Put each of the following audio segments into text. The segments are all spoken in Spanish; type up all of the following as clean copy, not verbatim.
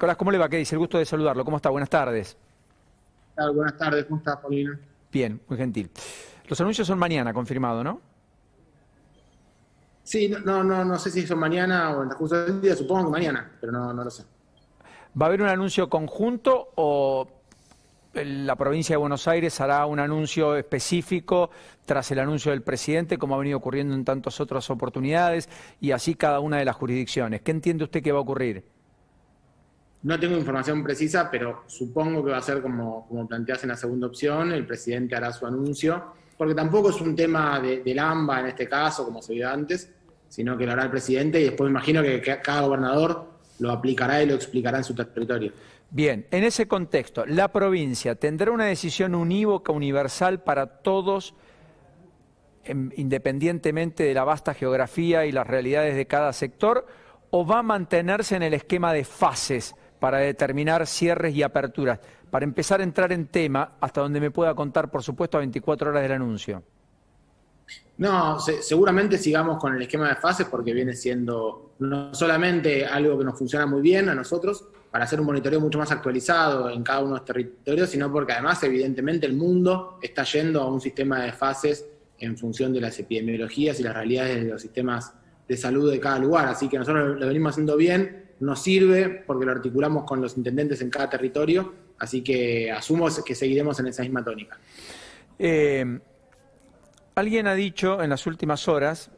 Nicolás, ¿cómo le va? ¿Qué dice? El gusto de saludarlo. ¿Cómo está? Buenas tardes. Buenas tardes, ¿cómo estás, Paulina? Bien, muy gentil. Los anuncios son mañana, confirmado, ¿no? Sí, no sé si son mañana o en el transcurso del día, supongo que mañana, pero no lo sé. ¿Va a haber un anuncio conjunto o la provincia de Buenos Aires hará un anuncio específico tras el anuncio del presidente, como ha venido ocurriendo en tantas otras oportunidades, y así cada una de las jurisdicciones? ¿Qué entiende usted que va a ocurrir? No tengo información precisa, pero supongo que va a ser como planteas en la segunda opción, el presidente hará su anuncio, porque tampoco es un tema del AMBA en este caso, como se vio antes, sino que lo hará el presidente y después me imagino que cada gobernador lo aplicará y lo explicará en su territorio. Bien, en ese contexto, ¿la provincia tendrá una decisión unívoca, universal para todos, independientemente de la vasta geografía y las realidades de cada sector, o va a mantenerse en el esquema de fases para determinar cierres y aperturas? Para empezar a entrar en tema, hasta donde me pueda contar, por supuesto, a 24 horas del anuncio. No, seguramente sigamos con el esquema de fases porque viene siendo no solamente algo que nos funciona muy bien a nosotros para hacer un monitoreo mucho más actualizado en cada uno de los territorios, sino porque además evidentemente el mundo está yendo a un sistema de fases en función de las epidemiologías y las realidades de los sistemas de salud de cada lugar. Así que nosotros lo venimos haciendo bien, nos sirve porque lo articulamos con los intendentes en cada territorio, así que asumo que seguiremos en esa misma tónica. Alguien ha dicho en las últimas horas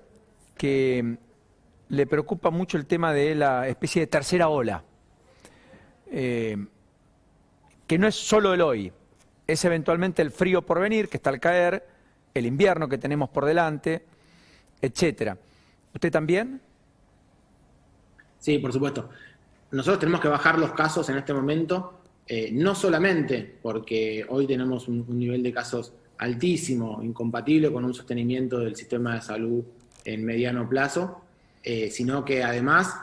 que le preocupa mucho el tema de la especie de tercera ola, que no es solo el hoy, es eventualmente el frío por venir, que está al caer, el invierno que tenemos por delante, etcétera. ¿Usted también? Sí, por supuesto. Nosotros tenemos que bajar los casos en este momento, no solamente porque hoy tenemos un nivel de casos altísimo, incompatible con un sostenimiento del sistema de salud en mediano plazo, sino que además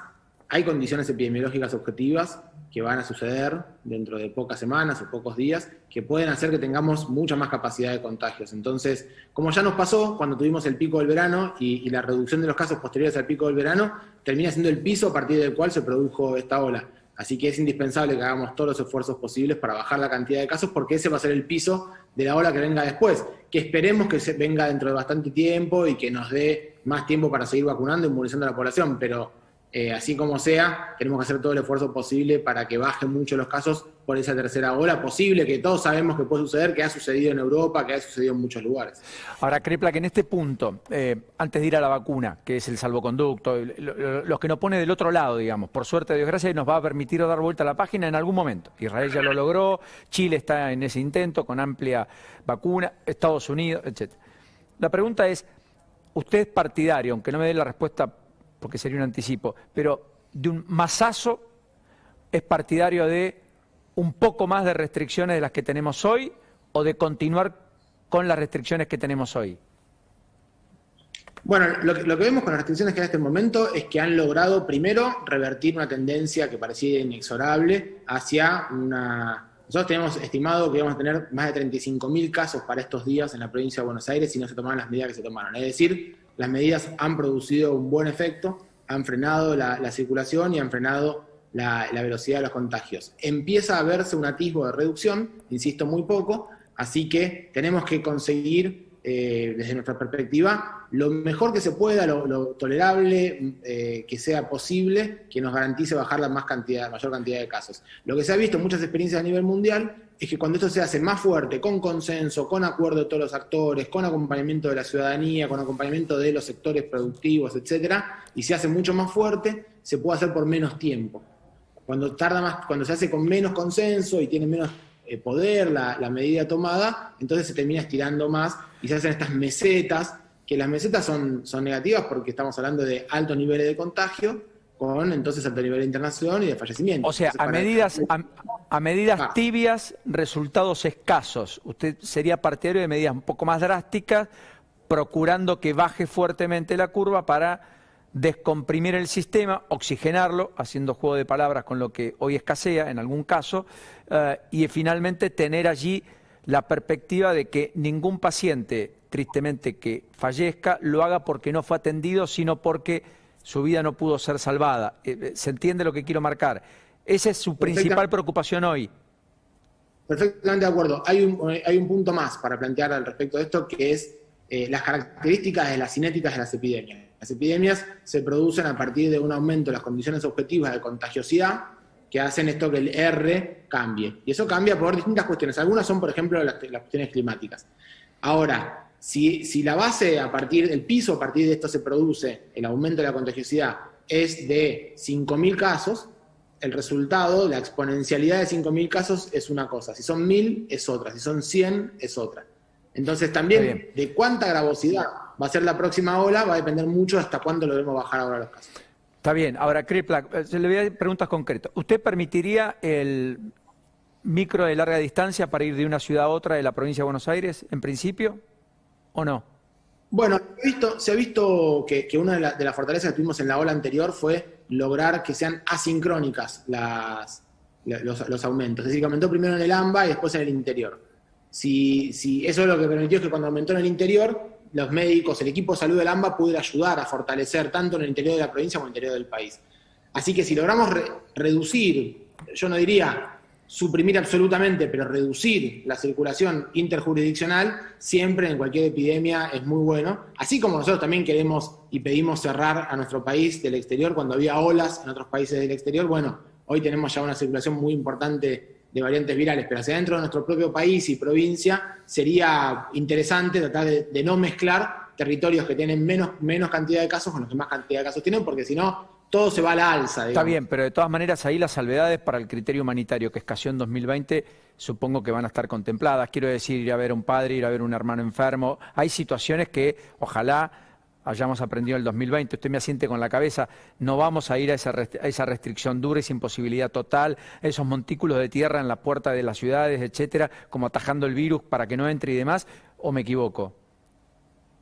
hay condiciones epidemiológicas objetivas que van a suceder dentro de pocas semanas o pocos días que pueden hacer que tengamos mucha más capacidad de contagios. Entonces, como ya nos pasó cuando tuvimos el pico del verano y la reducción de los casos posteriores al pico del verano, termina siendo el piso a partir del cual se produjo esta ola. Así que es indispensable que hagamos todos los esfuerzos posibles para bajar la cantidad de casos, porque ese va a ser el piso de la ola que venga después, que esperemos que se venga dentro de bastante tiempo y que nos dé más tiempo para seguir vacunando y inmunizando a la población, pero así como sea, tenemos que hacer todo el esfuerzo posible para que bajen mucho los casos por esa tercera ola posible, que todos sabemos que puede suceder, que ha sucedido en Europa, que ha sucedido en muchos lugares. Ahora, Crepla, que en este punto, antes de ir a la vacuna, que es el salvoconducto, los que nos pone del otro lado, digamos, por suerte de Dios gracias, nos va a permitir dar vuelta a la página en algún momento. Israel ya lo logró, Chile está en ese intento con amplia vacuna, Estados Unidos, etc. La pregunta es, usted es partidario, aunque no me dé la respuesta porque sería un anticipo, pero de un masazo, ¿es partidario de un poco más de restricciones de las que tenemos hoy o de continuar con las restricciones que tenemos hoy? Bueno, lo que vemos con las restricciones que hay en este momento es que han logrado, primero, revertir una tendencia que parecía inexorable hacia una... Nosotros teníamos estimado que íbamos a tener más de 35.000 casos para estos días en la provincia de Buenos Aires si no se tomaban las medidas que se tomaron. Es decir, las medidas han producido un buen efecto, han frenado la circulación y han frenado la velocidad de los contagios. Empieza a verse un atisbo de reducción, insisto, muy poco, así que tenemos que conseguir, desde nuestra perspectiva, lo mejor que se pueda, lo tolerable que sea posible, que nos garantice bajar la mayor cantidad de casos. Lo que se ha visto en muchas experiencias a nivel mundial es que cuando esto se hace más fuerte, con consenso, con acuerdo de todos los actores, con acompañamiento de la ciudadanía, con acompañamiento de los sectores productivos, etcétera, y se hace mucho más fuerte, se puede hacer por menos tiempo. Cuando se hace con menos consenso y tiene menos poder la medida tomada, entonces se termina estirando más y se hacen estas mesetas, que las mesetas son negativas porque estamos hablando de altos niveles de contagio, con entonces alto nivel de internación y de fallecimiento. O sea, a medidas tibias, resultados escasos. Usted sería partidario de medidas un poco más drásticas, procurando que baje fuertemente la curva para descomprimir el sistema, oxigenarlo, haciendo juego de palabras con lo que hoy escasea en algún caso, y finalmente tener allí la perspectiva de que ningún paciente, tristemente, que fallezca, lo haga porque no fue atendido, sino porque su vida no pudo ser salvada. ¿Se entiende lo que quiero marcar? Esa es su principal preocupación hoy. Perfectamente de acuerdo. Hay un punto más para plantear al respecto de esto, que es las características de las cinéticas de las epidemias. Las epidemias se producen a partir de un aumento de las condiciones objetivas de contagiosidad que hacen esto que el R cambie. Y eso cambia por distintas cuestiones. Algunas son, por ejemplo, las cuestiones climáticas. Ahora, si la base, el piso a partir de esto se produce, el aumento de la contagiosidad es de 5.000 casos, el resultado, la exponencialidad de 5.000 casos es una cosa, si son 1.000 es otra, si son 100 es otra. Entonces también de cuánta gravosidad va a ser la próxima ola va a depender mucho hasta cuándo logremos bajar ahora los casos. Está bien, ahora Kriplak, le voy a dar preguntas concretas. ¿Usted permitiría el micro de larga distancia para ir de una ciudad a otra de la provincia de Buenos Aires, en principio, o no? Bueno, se ha visto que una de las fortalezas que tuvimos en la ola anterior fue lograr que sean asincrónicas los aumentos. Es decir, que aumentó primero en el AMBA y después en el interior. Si eso lo que permitió es que cuando aumentó en el interior, los médicos, el equipo de salud del AMBA pudiera ayudar a fortalecer tanto en el interior de la provincia como en el interior del país. Así que si logramos reducir, yo no diría suprimir absolutamente, pero reducir la circulación interjurisdiccional, siempre en cualquier epidemia es muy bueno. Así como nosotros también queremos y pedimos cerrar a nuestro país del exterior cuando había olas en otros países del exterior, bueno, hoy tenemos ya una circulación muy importante de variantes virales, pero hacia dentro de nuestro propio país y provincia sería interesante tratar de no mezclar territorios que tienen menos cantidad de casos con los que más cantidad de casos tienen, porque si no, todo se va a la alza, digamos. Está bien, pero de todas maneras ahí las salvedades para el criterio humanitario que escaseó en 2020 supongo que van a estar contempladas. Quiero decir, ir a ver a un padre, ir a ver a un hermano enfermo. Hay situaciones que ojalá hayamos aprendido en el 2020. Usted me asiente con la cabeza, no vamos a ir a esa restricción dura y sin posibilidad total, esos montículos de tierra en la puerta de las ciudades, etcétera, como atajando el virus para que no entre y demás, ¿o me equivoco?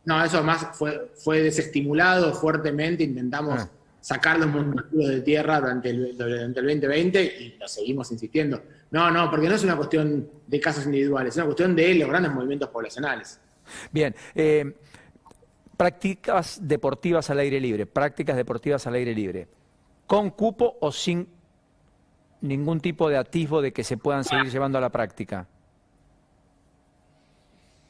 No, eso además fue desestimulado fuertemente, intentamos sacar los montículos de tierra durante el 2020 y lo seguimos insistiendo. No, porque no es una cuestión de casos individuales, es una cuestión de los grandes movimientos poblacionales. Bien, prácticas deportivas al aire libre, ¿con cupo o sin ningún tipo de atisbo de que se puedan seguir llevando a la práctica?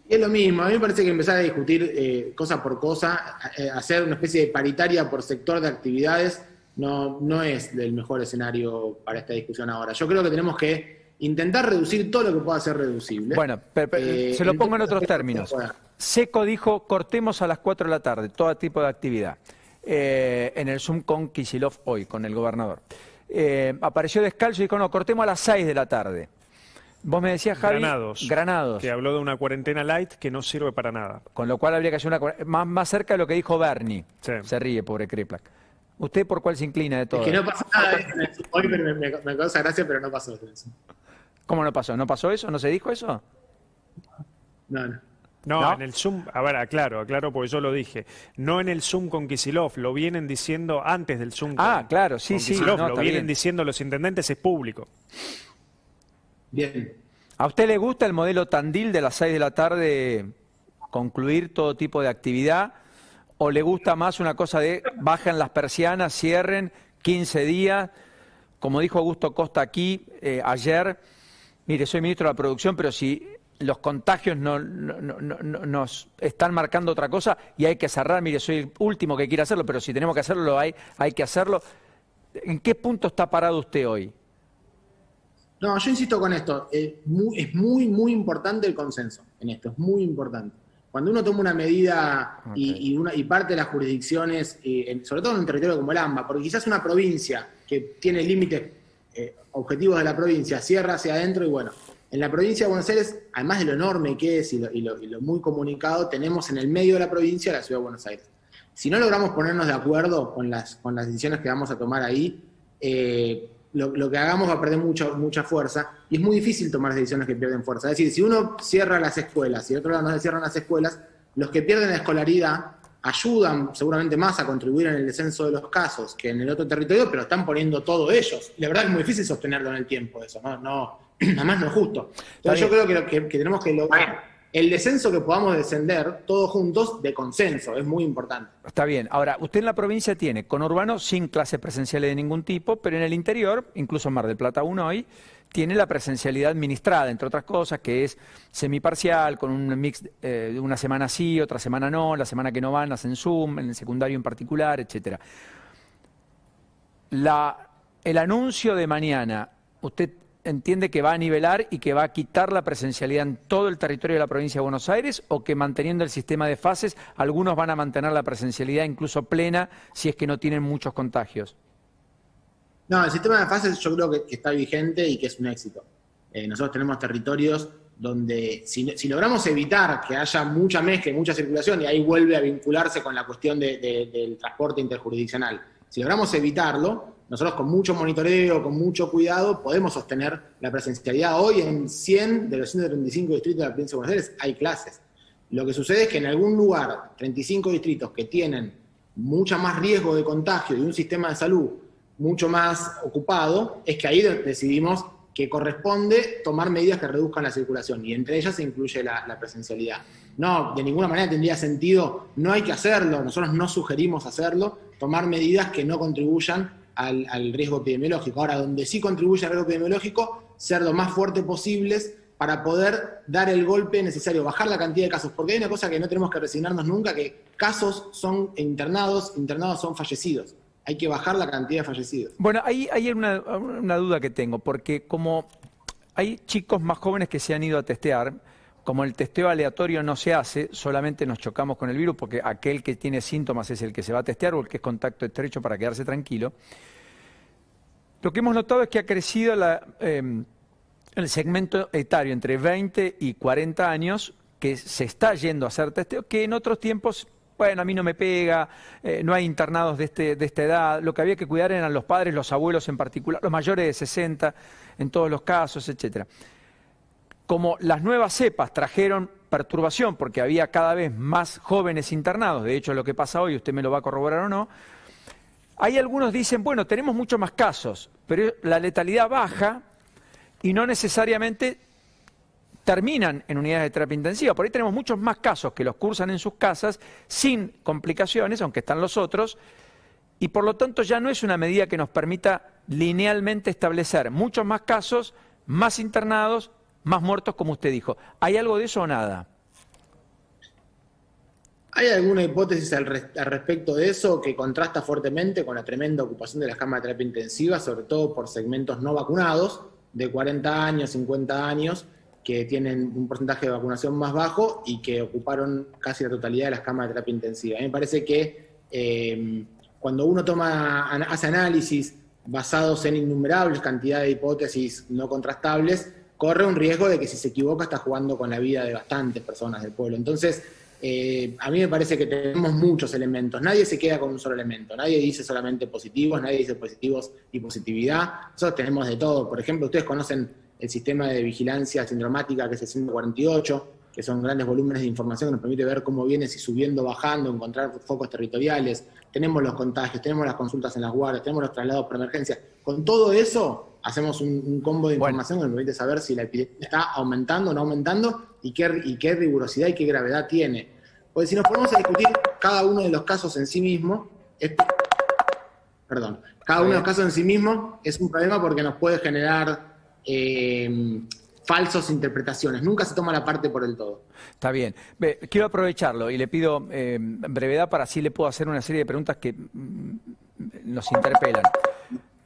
Es lo mismo, a mí me parece que empezar a discutir cosa por cosa, hacer una especie de paritaria por sector de actividades, no es el mejor escenario para esta discusión ahora. Yo creo que tenemos que intentar reducir todo lo que pueda ser reducible. Bueno, se lo pongo en otros términos. Seco dijo, cortemos a las 4 de la tarde todo tipo de actividad. En el Zoom con Kicillof hoy, con el gobernador. Apareció Descalzo y dijo, no, cortemos a las 6 de la tarde. Vos me decías, Javi, Granados. Que habló de una cuarentena light que no sirve para nada. Con lo cual habría que hacer más cerca de lo que dijo Bernie. Sí. Se ríe, pobre Kriplak. ¿Usted por cuál se inclina de todo? Es que no pasó nada hoy, pero me causa gracia, pero no pasó eso. ¿Cómo no pasó? ¿No pasó eso? ¿No se dijo eso? No, en el Zoom, a ver, aclaro, porque yo lo dije. No en el Zoom con Kicillof, lo vienen diciendo antes del Zoom claro, sí. Kicillof, lo vienen diciendo los intendentes, es público. Bien. ¿A usted le gusta el modelo Tandil de las 6 de la tarde concluir todo tipo de actividad? ¿O le gusta más una cosa de bajen las persianas, cierren 15 días? Como dijo Augusto Costa aquí ayer, mire, soy ministro de la producción, pero si los contagios nos están marcando otra cosa y hay que cerrar, mire, soy el último que quiere hacerlo, pero si tenemos que hacerlo, hay que hacerlo. ¿En qué punto está parado usted hoy? No, yo insisto con esto, es muy importante el consenso en esto, es muy importante. Cuando uno toma una medida y parte de las jurisdicciones, sobre todo en un territorio como el AMBA, porque quizás una provincia que tiene límites objetivos de la provincia, cierra hacia adentro y bueno, en la provincia de Buenos Aires, además de lo enorme que es y lo muy comunicado, tenemos en el medio de la provincia la Ciudad de Buenos Aires. Si no logramos ponernos de acuerdo con las decisiones que vamos a tomar ahí, lo que hagamos va a perder mucha fuerza y es muy difícil tomar decisiones que pierden fuerza. Es decir, si uno cierra las escuelas y de otro lado no se cierran las escuelas, los que pierden la escolaridad ayudan seguramente más a contribuir en el descenso de los casos que en el otro territorio, pero están poniendo todo ellos. La verdad es muy difícil sostenerlo en el tiempo eso, nada más no es justo. Entonces yo creo que tenemos que lograr el descenso que podamos descender todos juntos de consenso, es muy importante. Está bien. Ahora, usted en la provincia tiene conurbano sin clases presenciales de ningún tipo, pero en el interior, incluso en Mar del Plata 1 hoy, tiene la presencialidad administrada, entre otras cosas, que es semiparcial, con un mix de una semana sí, otra semana no, la semana que no van hacen Zoom, en el secundario en particular, etcétera. El anuncio de mañana, ¿usted entiende que va a nivelar y que va a quitar la presencialidad en todo el territorio de la provincia de Buenos Aires, o que manteniendo el sistema de fases, algunos van a mantener la presencialidad incluso plena si es que no tienen muchos contagios? No, el sistema de fases yo creo que está vigente y que es un éxito. Nosotros tenemos territorios donde si logramos evitar que haya mucha mezcla y mucha circulación, y ahí vuelve a vincularse con la cuestión del transporte interjurisdiccional, si logramos evitarlo, nosotros con mucho monitoreo, con mucho cuidado, podemos sostener la presencialidad. Hoy en 100 de los 135 distritos de la provincia de Buenos Aires hay clases. Lo que sucede es que en algún lugar, 35 distritos que tienen mucho más riesgo de contagio y un sistema de salud mucho más ocupado, es que ahí decidimos que corresponde tomar medidas que reduzcan la circulación, y entre ellas se incluye la presencialidad. No, de ninguna manera tendría sentido, no hay que hacerlo, nosotros no sugerimos hacerlo, tomar medidas que no contribuyan al riesgo epidemiológico. Ahora, donde sí contribuye al riesgo epidemiológico, ser lo más fuerte posibles para poder dar el golpe necesario, bajar la cantidad de casos, porque hay una cosa que no tenemos que resignarnos nunca, que casos son internados son fallecidos. Hay que bajar la cantidad de fallecidos. Bueno, ahí hay una duda que tengo, porque como hay chicos más jóvenes que se han ido a testear, como el testeo aleatorio no se hace, solamente nos chocamos con el virus, porque aquel que tiene síntomas es el que se va a testear o el que es contacto estrecho para quedarse tranquilo. Lo que hemos notado es que ha crecido el segmento etario entre 20 y 40 años, que se está yendo a hacer testeo, que en otros tiempos, bueno, a mí no me pega, no hay internados de esta edad, lo que había que cuidar eran los padres, los abuelos en particular, los mayores de 60 en todos los casos, etcétera. Como las nuevas cepas trajeron perturbación porque había cada vez más jóvenes internados, de hecho lo que pasa hoy, usted me lo va a corroborar o no, hay algunos dicen, bueno, tenemos muchos más casos, pero la letalidad baja y no necesariamente terminan en unidades de terapia intensiva. Por ahí tenemos muchos más casos que los cursan en sus casas sin complicaciones, aunque están los otros, y por lo tanto ya no es una medida que nos permita linealmente establecer muchos más casos, más internados, más muertos, como usted dijo. ¿Hay algo de eso o nada? ¿Hay alguna hipótesis al respecto de eso que contrasta fuertemente con la tremenda ocupación de las camas de terapia intensiva, sobre todo por segmentos no vacunados, de 40 años, 50 años, que tienen un porcentaje de vacunación más bajo y que ocuparon casi la totalidad de las camas de terapia intensiva? A mí me parece que cuando uno hace análisis basados en innumerables cantidades de hipótesis no contrastables, corre un riesgo de que si se equivoca está jugando con la vida de bastantes personas del pueblo. Entonces, a mí me parece que tenemos muchos elementos. Nadie se queda con un solo elemento. Nadie dice solamente positivos, nadie dice positivos y positividad. Nosotros tenemos de todo. Por ejemplo, ustedes conocen el sistema de vigilancia sindromática, que es el 148, que son grandes volúmenes de información que nos permite ver cómo viene, si subiendo, bajando, encontrar focos territoriales. Tenemos los contagios, tenemos las consultas en las guardias, tenemos los traslados por emergencia. Con todo eso hacemos un combo de información que nos permite saber si la epidemia está aumentando o no aumentando y qué rigurosidad y qué gravedad tiene. Porque si nos ponemos a discutir cada uno de los casos en sí mismo, cada uno de los casos en sí mismo es un problema porque nos puede generar falsas interpretaciones. Nunca se toma la parte por el todo. Está bien. Quiero aprovecharlo y le pido brevedad para así le puedo hacer una serie de preguntas que nos interpelan.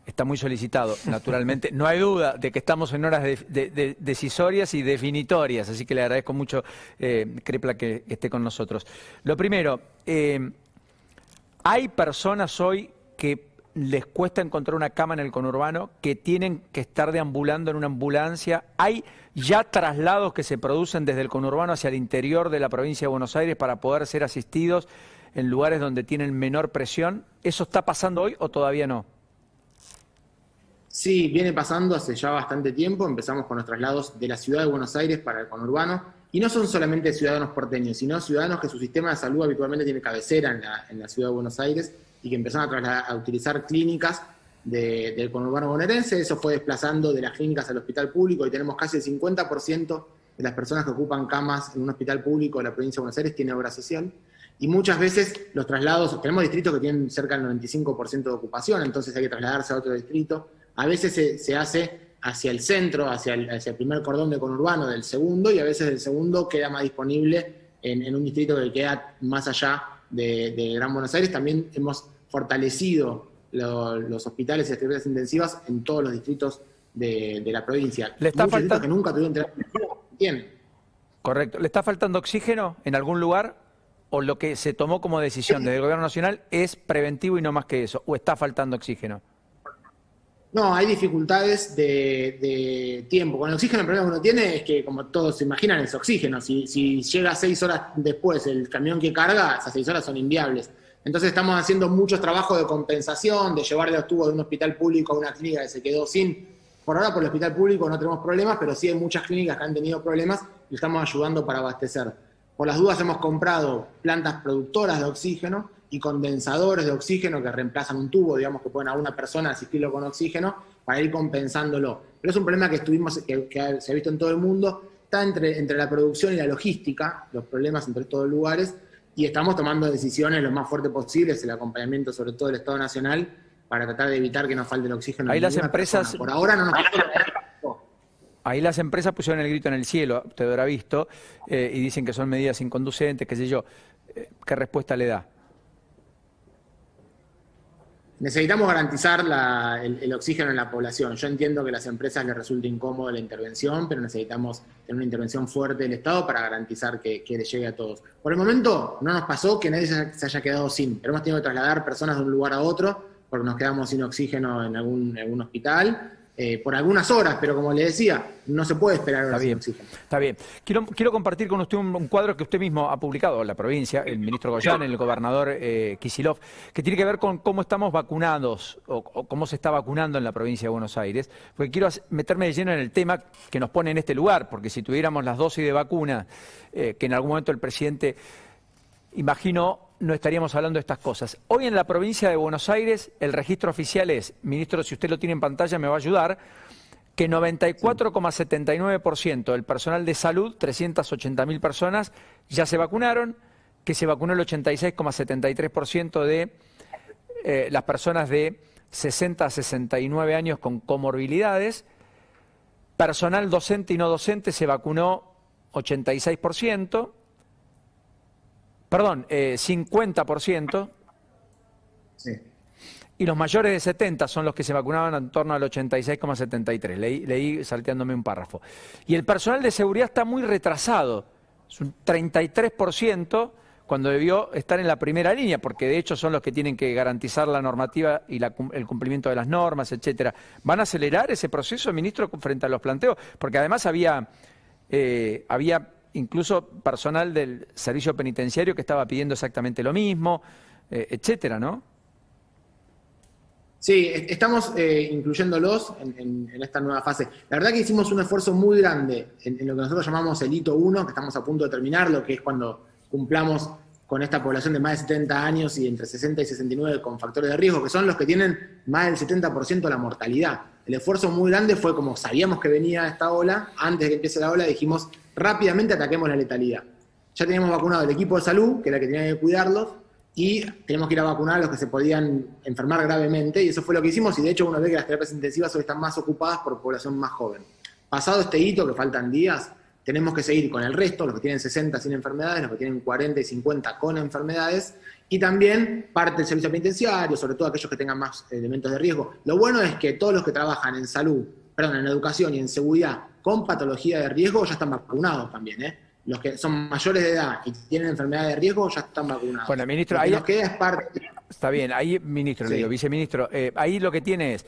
Está muy solicitado, naturalmente. No hay duda de que estamos en horas decisorias y definitorias, así que le agradezco mucho, Crepla, que esté con nosotros. Lo primero, hay personas hoy que les cuesta encontrar una cama en el conurbano, que tienen que estar deambulando en una ambulancia. Hay ya traslados que se producen desde el conurbano hacia el interior de la provincia de Buenos Aires para poder ser asistidos en lugares donde tienen menor presión. ¿Eso está pasando hoy o todavía no? Sí, viene pasando hace ya bastante tiempo. Empezamos con los traslados de la ciudad de Buenos Aires para el conurbano, y no son solamente ciudadanos porteños, sino ciudadanos que su sistema de salud habitualmente tiene cabecera en la ciudad de Buenos Aires y que empezaron a utilizar clínicas del conurbano bonaerense. Eso fue desplazando de las clínicas al hospital público y tenemos casi el 50% de las personas que ocupan camas en un hospital público de la provincia de Buenos Aires tiene obra social. Y muchas veces los traslados, tenemos distritos que tienen cerca del 95% de ocupación, entonces hay que trasladarse a otro distrito. A veces se hace hacia el centro, hacia el primer cordón de conurbano del segundo, y a veces el segundo queda más disponible en un distrito que queda más allá de Gran Buenos Aires. También hemos fortalecido los hospitales y las terapias intensivas en todos los distritos de la provincia. ¿Le está Muchos distritos faltando? que nunca tuvieron terapia intensiva, tienen. Correcto. ¿Le está faltando oxígeno en algún lugar? ¿O lo que se tomó como decisión desde el Gobierno Nacional es preventivo y no más que eso? ¿O está faltando oxígeno? No, hay dificultades de tiempo. Con el oxígeno el problema que uno tiene es que, como todos se imaginan, es oxígeno. Si llega 6 horas después el camión que carga, esas 6 horas son inviables. Entonces estamos haciendo muchos trabajos de compensación, de llevarle los tubos de un hospital público a una clínica que se quedó sin. Por ahora por el hospital público no tenemos problemas, pero sí hay muchas clínicas que han tenido problemas y estamos ayudando para abastecer. Por las dudas hemos comprado plantas productoras de oxígeno y condensadores de oxígeno que reemplazan un tubo, digamos, que pueden a una persona asistirlo con oxígeno para ir compensándolo. Pero es un problema que se ha visto en todo el mundo, está entre la producción y la logística, los problemas entre todos los lugares, y estamos tomando decisiones lo más fuertes posibles, el acompañamiento sobre todo del Estado Nacional, para tratar de evitar que nos falte el oxígeno. Ahí las empresas... Por ahora no nos Ahí las empresas pusieron el grito en el cielo, usted habrá visto, y dicen que son medidas inconducentes, qué sé yo. ¿Qué respuesta le da? Necesitamos garantizar el oxígeno en la población. Yo entiendo que a las empresas les resulta incómoda la intervención, pero necesitamos tener una intervención fuerte del Estado para garantizar que les llegue a todos. Por el momento no nos pasó que nadie se haya quedado sin, pero hemos tenido que trasladar personas de un lugar a otro porque nos quedamos sin oxígeno en algún hospital. Por algunas horas, pero como le decía, no se puede esperar horas sin oxígeno. Está bien. Quiero compartir con usted un cuadro que usted mismo ha publicado en la provincia, el ministro Goyán, el gobernador Kicillof, que tiene que ver con cómo estamos vacunados o cómo se está vacunando en la provincia de Buenos Aires, porque quiero meterme de lleno en el tema que nos pone en este lugar, porque si tuviéramos las dosis de vacuna que en algún momento el presidente imaginó, no estaríamos hablando de estas cosas. Hoy en la provincia de Buenos Aires el registro oficial es, ministro, si usted lo tiene en pantalla me va a ayudar, que 94,79% del personal de salud, 380.000 personas, ya se vacunaron, que se vacunó el 86,73% de las personas de 60 a 69 años con comorbilidades, personal docente y no docente se vacunó 86%, perdón, 50%, Sí. y los mayores de 70 son los que se vacunaban en torno al 86,73. Leí salteándome un párrafo. Y el personal de seguridad está muy retrasado, es un 33% cuando debió estar en la primera línea, porque de hecho son los que tienen que garantizar la normativa y el cumplimiento de las normas, etcétera. ¿Van a acelerar ese proceso, ministro, frente a los planteos? Porque además había incluso personal del servicio penitenciario que estaba pidiendo exactamente lo mismo, etcétera, ¿no? Sí, estamos incluyéndolos en esta nueva fase. La verdad que hicimos un esfuerzo muy grande en lo que nosotros llamamos el hito 1, que estamos a punto de terminar, lo que es cuando cumplamos con esta población de más de 70 años y entre 60 y 69 con factores de riesgo, que son los que tienen más del 70% de la mortalidad. El esfuerzo muy grande fue como sabíamos que venía esta ola, antes de que empiece la ola dijimos rápidamente ataquemos la letalidad. Ya teníamos vacunado el equipo de salud, que era el que tenía que cuidarlos, y tenemos que ir a vacunar a los que se podían enfermar gravemente, y eso fue lo que hicimos, y de hecho uno ve que las terapias intensivas hoy están más ocupadas por población más joven. Pasado este hito, que faltan días, tenemos que seguir con el resto, los que tienen 60 sin enfermedades, los que tienen 40 y 50 con enfermedades, y también parte del servicio penitenciario, sobre todo aquellos que tengan más elementos de riesgo. Lo bueno es que todos los que trabajan en salud, en educación y en seguridad con patología de riesgo ya están vacunados también, ¿eh? Los que son mayores de edad y tienen enfermedad de riesgo ya están vacunados. Bueno, ministro, lo que ahí nos queda es parte... Está bien, ahí, ministro, Sí. le digo, viceministro, ahí lo que tiene es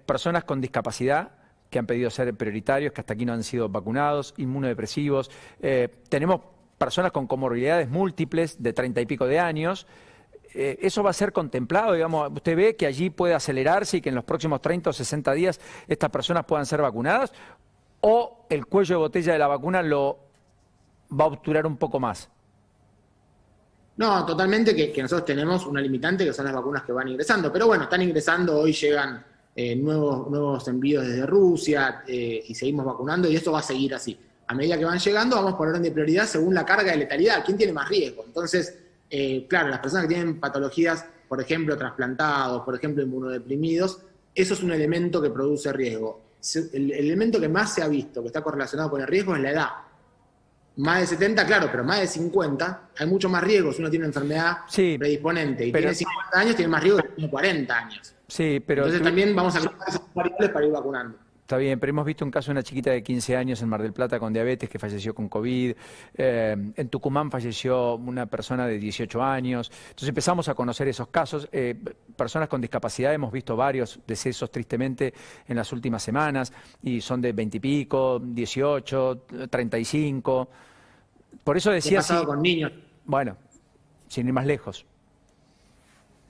personas con discapacidad que han pedido ser prioritarios, que hasta aquí no han sido vacunados, inmunodepresivos, tenemos personas con comorbilidades múltiples de 30 y pico de años. ¿Eso va a ser contemplado? Digamos, ¿usted ve que allí puede acelerarse y que en los próximos 30 o 60 días estas personas puedan ser vacunadas? ¿O el cuello de botella de la vacuna lo va a obturar un poco más? No, totalmente que nosotros tenemos una limitante que son las vacunas que van ingresando. Pero bueno, están ingresando, hoy llegan nuevos envíos desde Rusia y seguimos vacunando y esto va a seguir así. a medida que van llegando, vamos por orden de prioridad según la carga de letalidad. ¿Quién tiene más riesgo? Entonces, claro, las personas que tienen patologías, por ejemplo, trasplantados, por ejemplo, inmunodeprimidos, eso es un elemento que produce riesgo. El elemento que más se ha visto que está correlacionado con el riesgo es la edad. Más de 70, claro, pero más de 50, hay mucho más riesgo si uno tiene una enfermedad predisponente y tiene 50 años, tiene más riesgo que tiene 40 años. Sí, pero entonces también vamos a crear esas variables para ir vacunando. Está bien, pero hemos visto un caso de una chiquita de 15 años en Mar del Plata con diabetes que falleció con COVID. En Tucumán falleció una persona de 18 años. Entonces empezamos a conocer esos casos. Personas con discapacidad, hemos visto varios decesos tristemente en las últimas semanas y son de 20 y pico, 18, 35. Por eso decía... ¿Qué ha pasado con niños? Bueno, sin ir más lejos.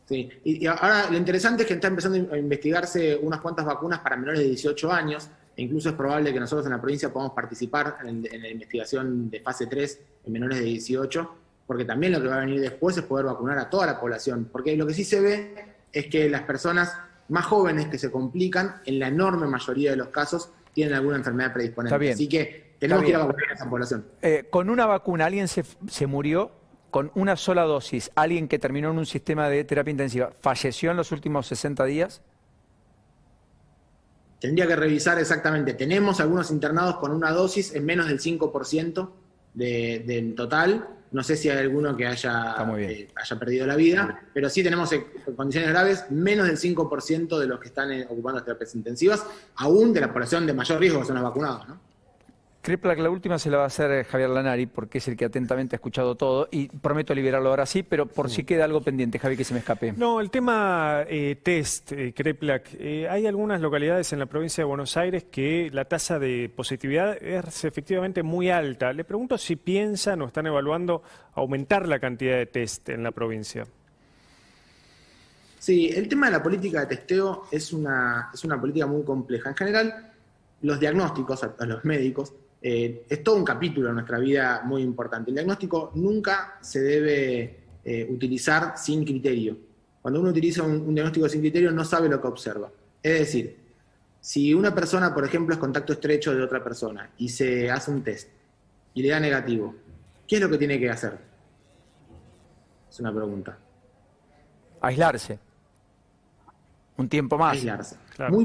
Sí. Y ahora lo interesante es que está empezando a investigarse unas cuantas vacunas para menores de 18 años, e incluso es probable que nosotros en la provincia podamos participar en la investigación de fase 3 en menores de 18, porque también lo que va a venir después es poder vacunar a toda la población, porque lo que sí se ve es que las personas más jóvenes que se complican, en la enorme mayoría de los casos, tienen alguna enfermedad predisponente. Así que tenemos que ir a vacunar a esa población. Con una vacuna, ¿alguien se murió? Con una sola dosis, alguien que terminó en un sistema de terapia intensiva, ¿falleció en los últimos 60 días? Tendría que revisar exactamente. Tenemos algunos internados con una dosis en menos del 5% del total. No sé si hay alguno que haya perdido la vida, pero sí tenemos en condiciones graves menos del 5% de los que están ocupando las terapias intensivas, aún de la población de mayor riesgo que son los vacunados, ¿no? Kreplak, la última se la va a hacer Javier Lanari, porque es el que atentamente ha escuchado todo, y prometo liberarlo ahora sí, pero por si queda algo pendiente, Javi, que se me escape. No, el tema test, Kreplak, hay algunas localidades en la provincia de Buenos Aires que la tasa de positividad es efectivamente muy alta. Le pregunto si piensan o están evaluando aumentar la cantidad de test en la provincia. Sí, el tema de la política de testeo es una política muy compleja. En general, los diagnósticos a los médicos es todo un capítulo en nuestra vida muy importante. El diagnóstico nunca se debe utilizar sin criterio. Cuando uno utiliza un diagnóstico sin criterio no sabe lo que observa. Es decir, si una persona, por ejemplo, es contacto estrecho de otra persona y se hace un test y le da negativo, ¿qué es lo que tiene que hacer? Es una pregunta. Aislarse. Un tiempo más. Aislarse. Claro.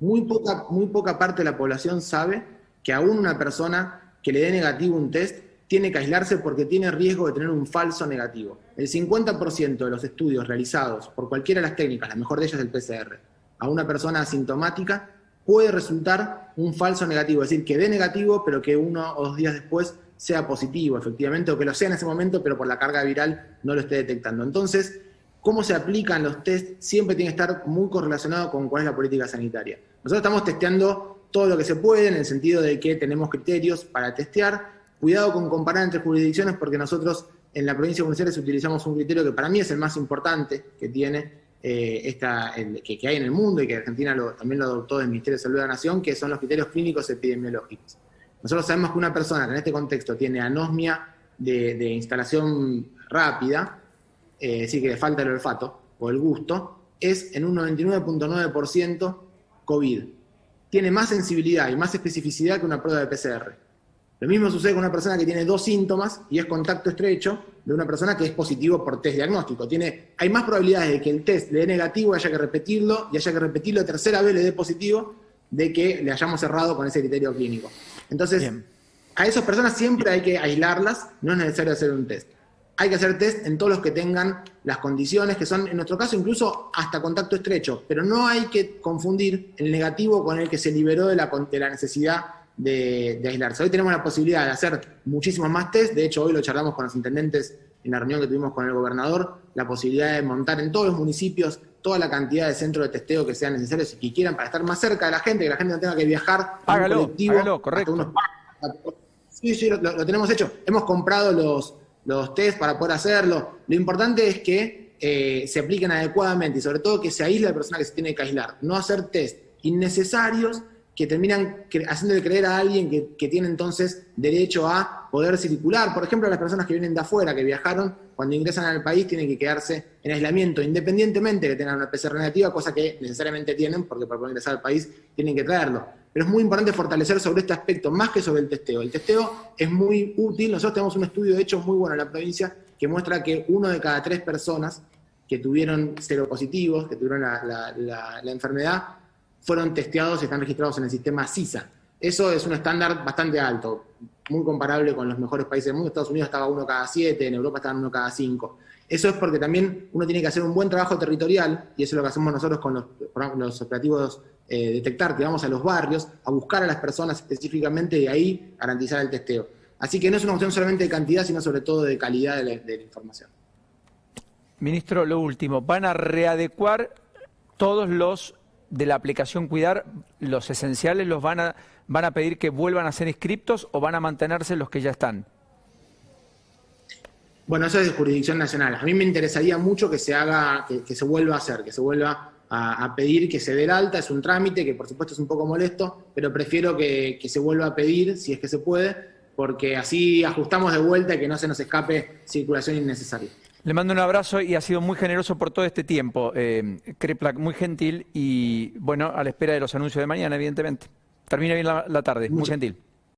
Muy poca parte de la población sabe que aún una persona que le dé negativo un test tiene que aislarse porque tiene riesgo de tener un falso negativo. El 50% de los estudios realizados por cualquiera de las técnicas, la mejor de ellas es el PCR, a una persona asintomática puede resultar un falso negativo, es decir, que dé negativo pero que 1 o 2 días después sea positivo, efectivamente, o que lo sea en ese momento pero por la carga viral no lo esté detectando. Entonces, cómo se aplican los test siempre tiene que estar muy correlacionado con cuál es la política sanitaria. Nosotros estamos testeando todo lo que se puede en el sentido de que tenemos criterios para testear. Cuidado con comparar entre jurisdicciones porque nosotros en la provincia de Buenos Aires utilizamos un criterio que para mí es el más importante que tiene que hay en el mundo y que Argentina también lo adoptó del Ministerio de Salud de la Nación, que son los criterios clínicos epidemiológicos. Nosotros sabemos que una persona que en este contexto tiene anosmia de instalación rápida, es decir, que le falta el olfato o el gusto, es en un 99.9% COVID. Tiene más sensibilidad y más especificidad que una prueba de PCR. Lo mismo sucede con una persona que tiene 2 síntomas y es contacto estrecho de una persona que es positivo por test diagnóstico. Hay más probabilidades de que el test le dé negativo, haya que repetirlo, y haya que repetirlo tercera vez le dé positivo, de que le hayamos cerrado con ese criterio clínico. Entonces, bien, a esas personas siempre hay que aislarlas, no es necesario hacer un test. Hay que hacer test en todos los que tengan las condiciones, que son, en nuestro caso, incluso hasta contacto estrecho, pero no hay que confundir el negativo con el que se liberó de la necesidad de aislarse. Hoy tenemos la posibilidad de hacer muchísimos más test, de hecho hoy lo charlamos con los intendentes en la reunión que tuvimos con el gobernador, la posibilidad de montar en todos los municipios toda la cantidad de centros de testeo que sean necesarios y que quieran para estar más cerca de la gente, que la gente no tenga que viajar en un colectivo. Hágalo, correcto. Sí, lo tenemos hecho. Hemos comprado los test para poder hacerlo. Lo importante es que se apliquen adecuadamente y sobre todo que se aísle a la persona que se tiene que aislar. No hacer test innecesarios que terminan haciéndole creer a alguien que tiene entonces derecho a poder circular. Por ejemplo, las personas que vienen de afuera, que viajaron, cuando ingresan al país tienen que quedarse en aislamiento, independientemente de que tengan una PCR negativa, cosa que necesariamente tienen, porque para poder ingresar al país tienen que traerlo. pero es muy importante fortalecer sobre este aspecto, más que sobre el testeo. El testeo es muy útil. Nosotros tenemos un estudio de hecho muy bueno en la provincia que muestra que 1 de cada 3 personas que tuvieron seropositivos, que tuvieron la enfermedad, fueron testeados y están registrados en el sistema CISA. Eso es un estándar bastante alto, muy comparable con los mejores países del mundo. Estados Unidos estaba 1 cada 7, en Europa estaban 1 cada 5. Eso es porque también uno tiene que hacer un buen trabajo territorial, y eso es lo que hacemos nosotros con los operativos Detectar, que vamos a los barrios, a buscar a las personas específicamente y ahí garantizar el testeo. Así que no es una cuestión solamente de cantidad, sino sobre todo de calidad de la información. Ministro, lo último, ¿van a readecuar todos los de la aplicación Cuidar, los esenciales, los van a pedir que vuelvan a ser inscriptos o van a mantenerse los que ya están? Bueno, eso es de jurisdicción nacional. A mí me interesaría mucho que se haga, que se vuelva a hacer, que se vuelva a pedir que se dé el alta. Es un trámite que por supuesto es un poco molesto, pero prefiero que se vuelva a pedir, si es que se puede, porque así ajustamos de vuelta y que no se nos escape circulación innecesaria. Le mando un abrazo y ha sido muy generoso por todo este tiempo, Kreplak, muy gentil y bueno, a la espera de los anuncios de mañana, evidentemente. Termina bien la tarde, muy gentil.